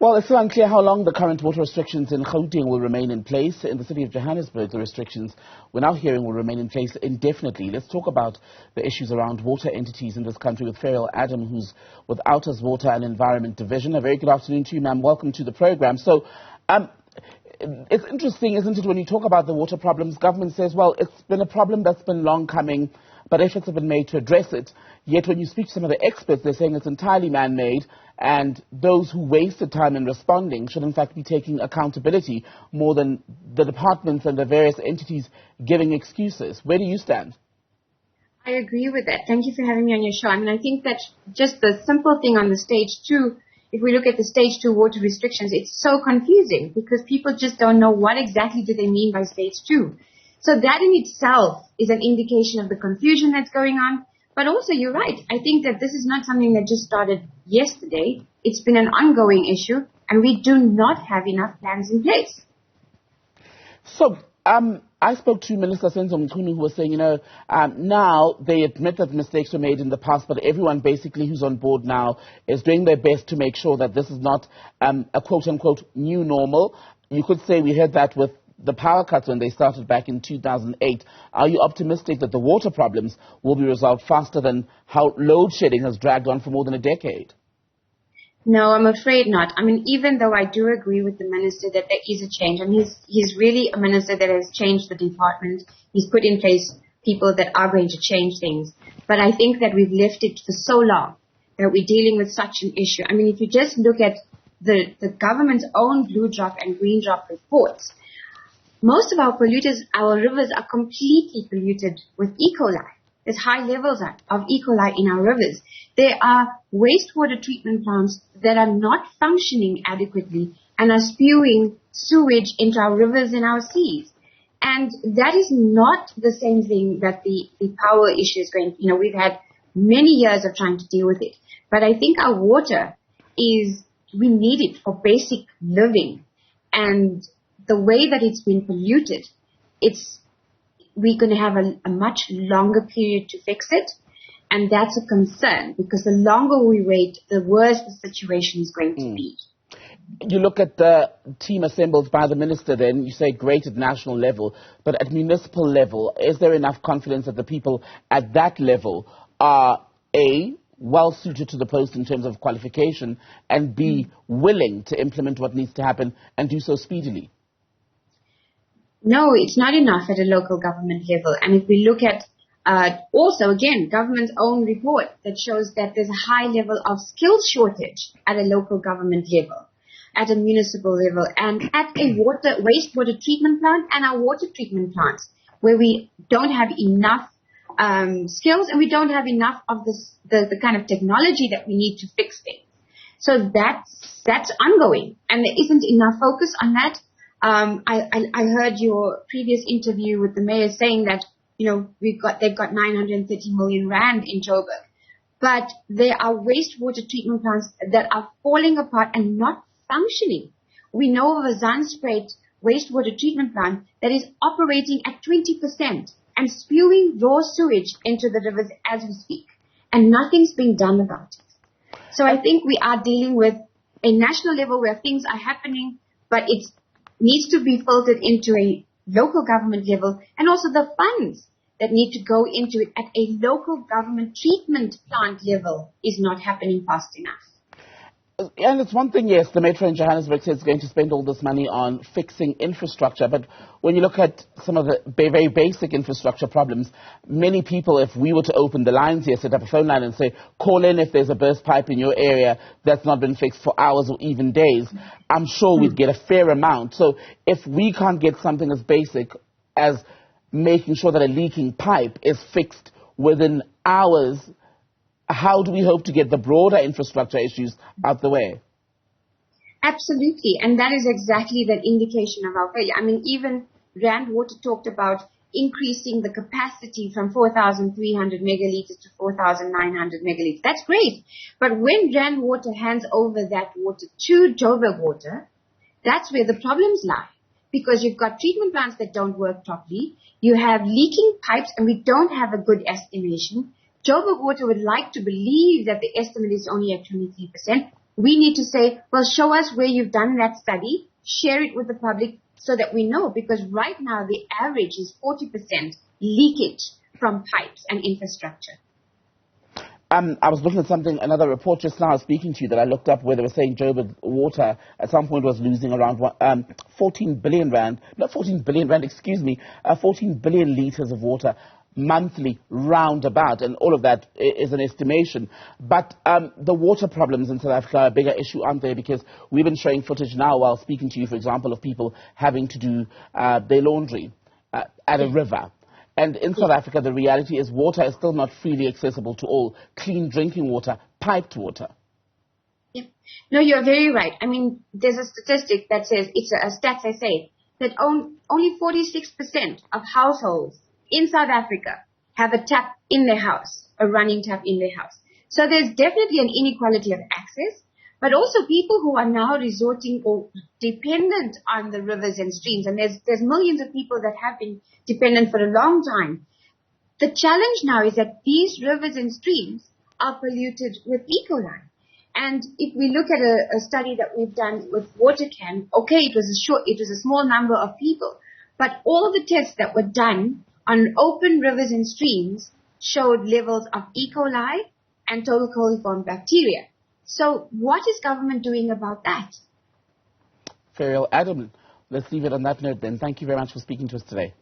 Well, it's still unclear how long the current water restrictions in Gauteng will remain in place. In the City of Johannesburg, the restrictions we're now hearing will remain in place indefinitely. Let's talk about the issues around water entities in this country with Ferrial Adam, who's with Outa's Water and Environment Division. A very good afternoon to you, ma'am. Welcome to the program. So, it's interesting, isn't it, when you talk about the water problems, government says, well, it's been a problem that's been long coming, but efforts have been made to address it. Yet when you speak to some of the experts, they're saying it's entirely man-made, and those who wasted time in responding should in fact be taking accountability more than the departments and the various entities giving excuses. Where do you stand? I agree with that. Thank you for having me on your show. I mean, I think that just the simple thing on the stage 2, if we look at the stage 2 water restrictions, it's so confusing because people just don't know what exactly do they mean by stage 2. So that in itself is an indication of the confusion that's going on. But also, you're right. I think that this is not something that just started yesterday. It's been an ongoing issue, and we do not have enough plans in place. So, I spoke to Minister Senzo Mchunu, who was saying, now they admit that mistakes were made in the past, but everyone basically who's on board now is doing their best to make sure that this is not a quote-unquote new normal. You could say we heard that with the power cuts when they started back in 2008. Are you optimistic that the water problems will be resolved faster than how load shedding has dragged on for more than a decade? No, I'm afraid not. I mean, even though I do agree with the minister that there is a change, and he's really a minister that has changed the department. He's put in place people that are going to change things. But I think that we've left it for so long that we're dealing with such an issue. I mean, if you just look at the government's own blue drop and green drop reports, most of our polluters, our rivers are completely polluted with E. coli. There's high levels of E. coli in our rivers. There are wastewater treatment plants that are not functioning adequately and are spewing sewage into our rivers and our seas. And that is not the same thing that the power issue is going. We've had many years of trying to deal with it. But I think our water we need it for basic living. And the way that it's been polluted, we're going to have a much longer period to fix it. And that's a concern because the longer we wait, the worse the situation is going to be. You look at the team assembled by the minister then, you say great at national level, but at municipal level, is there enough confidence that the people at that level are A, well suited to the post in terms of qualification, and B, willing to implement what needs to happen and do so speedily? No, it's not enough at a local government level. And if we look at also, again, government's own report that shows that there's a high level of skills shortage at a local government level, at a municipal level, and at a wastewater treatment plant and our water treatment plants, where we don't have enough skills and we don't have enough of the kind of technology that we need to fix things. So that's ongoing, and there isn't enough focus on that. I heard your previous interview with the mayor saying that, they've got 930 million rand in Joburg, but there are wastewater treatment plants that are falling apart and not functioning. We know of a Zandspruit wastewater treatment plant that is operating at 20% and spewing raw sewage into the rivers as we speak, and nothing's being done about it. So I think we are dealing with a national level where things are happening, but it needs to be filtered into a local government level, and also the funds that need to go into it at a local government treatment plant level is not happening fast enough. And it's one thing, yes, the Metro in Johannesburg says it's going to spend all this money on fixing infrastructure, but when you look at some of the very basic infrastructure problems, many people, if we were to open the lines here, set up a phone line and say, call in if there's a burst pipe in your area that's not been fixed for hours or even days, I'm sure we'd get a fair amount. So if we can't get something as basic as making sure that a leaking pipe is fixed within hours, how do we hope to get the broader infrastructure issues out the way? Absolutely, and that is exactly the indication of our failure. I mean, even Rand Water talked about increasing the capacity from 4,300 megalitres to 4,900 megalitres. That's great, but when Rand Water hands over that water to Joburg Water, that's where the problems lie. Because you've got treatment plants that don't work properly, you have leaking pipes, and we don't have a good estimation. Joburg Water would like to believe that the estimate is only at 23%, We need to say, well, show us where you've done that study, share it with the public so that we know, because right now the average is 40% leakage from pipes and infrastructure. I was looking at another report just now speaking to you that I looked up where they were saying Joburg Water at some point was losing around 14 billion rand litres of water monthly roundabout, and all of that is an estimation. But the water problems in South Africa are a bigger issue, aren't they? Because we've been showing footage now while speaking to you, for example, of people having to do their laundry at a river. And in South Africa, the reality is water is still not freely accessible to all. Clean drinking water, piped water. Yeah. No, you're very right. I mean, there's a statistic that says, it's a stats I say, that only 46% of households in South Africa have a tap in their house, a running tap in their house. So there's definitely an inequality of access, but also people who are now resorting or dependent on the rivers and streams. And there's millions of people that have been dependent for a long time. The challenge now is that these rivers and streams are polluted with E. coli. And if we look at a study that we've done with WaterCan, okay, it was a small number of people, but all the tests that were done on open rivers and streams showed levels of E. coli and total coliform bacteria. So what is government doing about that? Ferrial Adam, let's leave it on that note then. Thank you very much for speaking to us today.